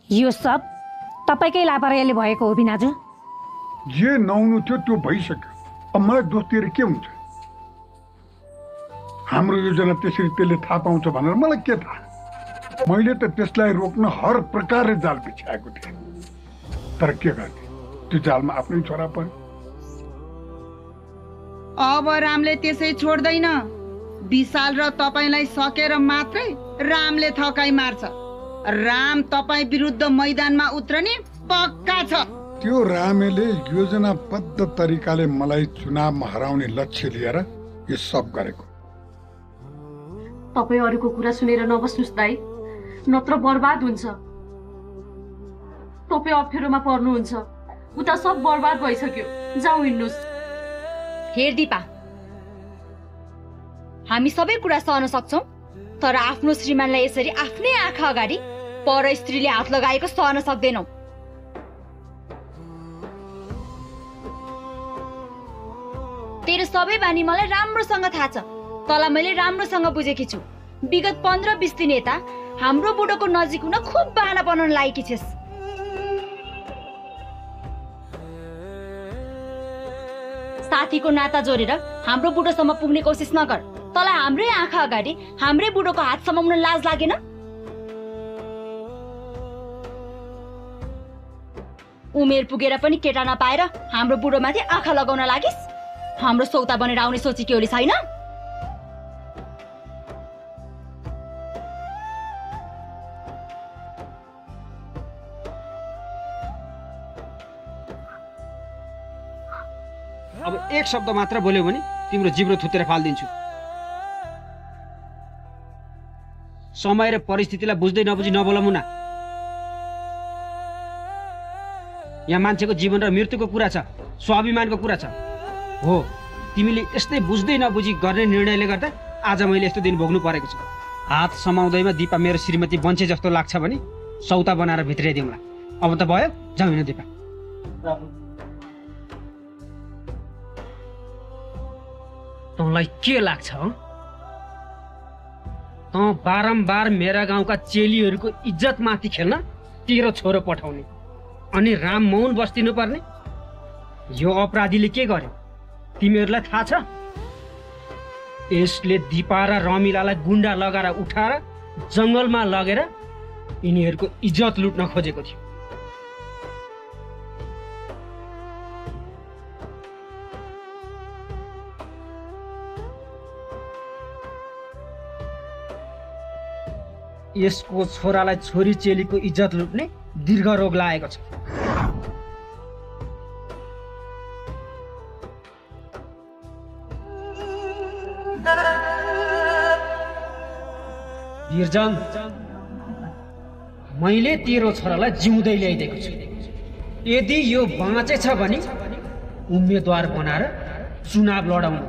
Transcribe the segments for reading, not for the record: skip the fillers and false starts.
यो सब तपाईकै लापरवाहीले भएको हो बिनाजु। जे नहुनु थियो त्यो भइसक्यो। अब मलाई दोष दिएर के हुन्छ? हाम्रो योजना त्यसरी त्यसले थाहा पाउँछ भनेर मलाई के थाहा? मैले त त्यसलाई रोक्न हर प्रकारले जाल बिछाएको थिएँ, तर के गर्ने, त्यो जालमा आफ्नै छोरा पर्यो। अब रामले त्यसै छोड्दैन। विशाल र तपाईलाई सकेर मात्रै रामले थकाइ मार्छ। राम तपाई विरुद्ध मैदानमा उत्रने पक्का छ। त्यो रामेले योजनाबद्ध तरिकाले मलाई चुनावमा हराउने लक्ष्य लिएर यो सब गरेको। तपाई अरूको कुरा सुनेर नबस्नुस् दाइ, नत्र बर्बाद हुन्छ। तपाई अप्ठ्यारोमा पर्नुहुन्छ, उता सब बर्बाद भइसक्यो। जाऊ हिँड्नुस्। हेर दिपा, हामी सबै कुरा सहन सक्छौं, तर आफ्नो श्रीमानलाई यसरी आफ्नै आँखा अगाडि पर स्त्रीले हात लगाएको सहन सक्दैनौ। तेरो सबै बानी मलाई राम्रोसँग थाहा छ। तँलाई मैले राम्रोसँग बुझेकी छु। विगत 15-20 दिन यता हाम्रो बुढोको नजिक हुन खुब बहाना बनाउन लागेकी छिस्। साथीको नाता जोडेर हाम्रो बुढोसम्म पुग्ने कोसिस नगर। तँलाई हाम्रै आँखा अगाडि हाम्रै बुढोको हात समाउन लाज लागेन? उमेर पुगेर पनि केटा नपाएर हाम्रो बुढोमाथि आँखा लगाउन लागिस्? हाम्रो सौता बनेर आउने सोचेकी होली छैन? अब एक शब्द मात्र बोल्यो भने तिम्रो जिब्रो थुतेर फाल्दिन्छु। समय र परिस्थितिलाई बुझ्दै नबुझी नबोल मुना। यहाँ मान्छेको जीवन र मृत्युको कुरा छ, स्वाभिमानको कुरा छ। हो, तिमीले यस्तै बुझ्दै नबुझी गर्ने निर्णयले गर्दा आज मैले यस्तो दिन भोग्नु परेको छु। हात समाउँदैमा दिपा मेरो श्रीमती बन्छे जस्तो लाग्छ भने सौता बनाएर भित्राइदिउँला। अब त भयो, जाऊ हिँड दिपा। तँलाई के लाग्छ? तँ बारम्बार मेरा गाउँका चेलीहरूको इज्जत माथि खेल्न तेरो छोरो पठाउने अनि राम मौन बस्दिनु पर्ने? यो अपराधीले के गर्यो तिमीहरूलाई थाहा छ? यसले दिपा र रमिलालाई गुन्डा लगाएर उठाएर जङ्गलमा लगेर यिनीहरूको इज्जत लुट्न खोजेको थियो। यसको छोरालाई छोरी चेलीको इज्जत लुट्ने दीर्घ रोग लागेको छ। वीरजन, मैले तेरो छोरालाई जिउँदै ल्याइदिएको छु। यदि यो बाँचेछ भने उम्मेदवार बनाएर चुनाव लडाउनु।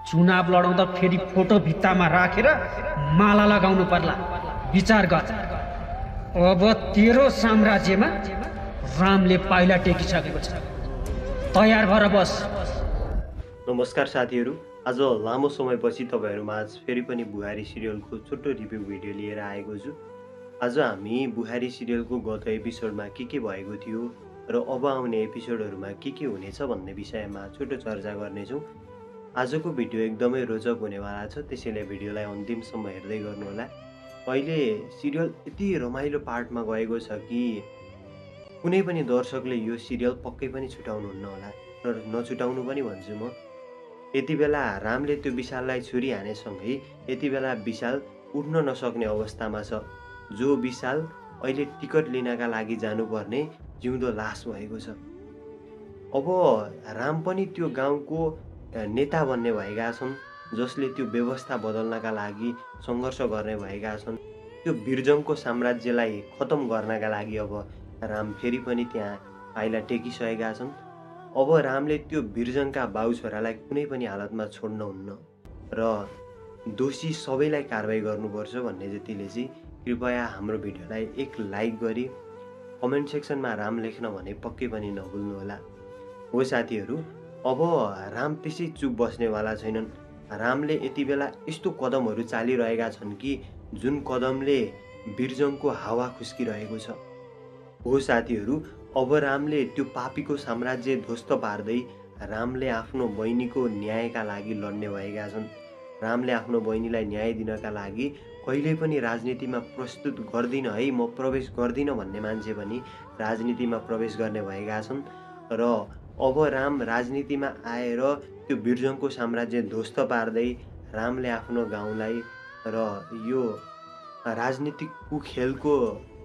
चुनाव लडाउँदा फेरि फोटो भित्तामा राखेर माला लगाउनु पर्ला। विचार गर। अब तेरो साम्राज्यमा रामले पाइला टेकिसकेको छ। तयार भएर बस। नमस्कार साथीहरू, आज लामो समयपछि तपाईहरुमा आज फेरि पनि बुहारी सिरियलको छोटो रिभ्यू भिडियो लिएर आएको छु। आज हामी बुहारी सिरियलको गत एपिसोडमा के भएको थियो र अब आउने एपिसोडहरुमा के हुनेछ भन्ने विषयमा छोटो चर्चा गर्नेछौँ। आजको भिडियो एकदमै रोचक हुनेवाला छ, त्यसैले भिडियोलाई अन्तिमसम्म हेर्दै गर्नुहोला। अहिले सिरियल यति रमाइलो पार्टमा गएको छ कि कुनै पनि दर्शकले यो सिरियल पक्कै पनि छुटाउनुहुन्न होला, र नछुटाउनु पनि भन्छु म। यति बेला रामले त्यो विशाललाई छुरी हानेसँगै यति बेला विशाल उठ्न नसक्ने अवस्थामा छ। जो विशाल अहिले टिकट लिनका लागि जानुपर्ने जिउँदो लास भएको छ। अब राम पनि त्यो गाउँको नेता बन्ने भएका छन्, जसले त्यो व्यवस्था बदल्नका लागि सङ्घर्ष गर्ने भएका छन्। त्यो वीरजङको साम्राज्यलाई खतम गर्नका लागि अब राम फेरि पनि त्यहाँ पाइला टेकिसकेका छन्। अब रामले त्यो वीरजङका बाउ छोरालाई कुनै पनि हालतमा छोड्नुहुन्न र दोषी सबैलाई कारबाही गर्नुपर्छ भन्ने जतिले चाहिँ कृपया हाम्रो भिडियोलाई एक लाइक गरी कमेन्ट सेक्सनमा राम लेख्न भने पक्कै पनि नभुल्नुहोला। हो साथीहरू, अब राम त्यसै चुप बस्नेवाला छैनन्। रामले यति बेला यस्तो कदमहरू चालिरहेका छन् कि जुन कदमले बिरजङको हावा खुस्किरहेको छ। हो साथीहरू, अब रामले त्यो पापीको साम्राज्य ध्वस्त पार्दै रामले आफ्नो बहिनीको न्यायका लागि लड्ने भएका छन्। रामले आफ्नो बहिनीलाई न्याय दिनका लागि कहिल्यै पनि राजनीतिमा प्रस्तुत गर्दिन है, म प्रवेश गर्दिन भन्ने मान्छे पनि राजनीतिमा प्रवेश गर्ने भएका छन्। र अब राम राजनीतिमा आएर त्यो बिरजङको साम्राज्य ध्वस्त पार्दै रामले आफ्नो गाउँलाई र यो राजनीतिक कुखेलको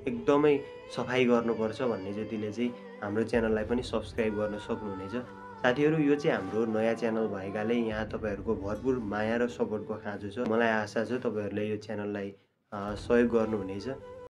एकदमै सफाई गर्नुपर्छ भन्ने जतिले चाहिँ हाम्रो च्यानललाई पनि सब्सक्राइब गर्न सक्नुहुनेछ। साथीहरू, यो चाहिँ हाम्रो नयाँ च्यानल भएकाले यहाँ तपाईँहरूको भरपुर माया र सपोर्टको खाँचो छ। मलाई आशा छ तपाईँहरूले यो च्यानललाई सहयोग गर्नुहुनेछ।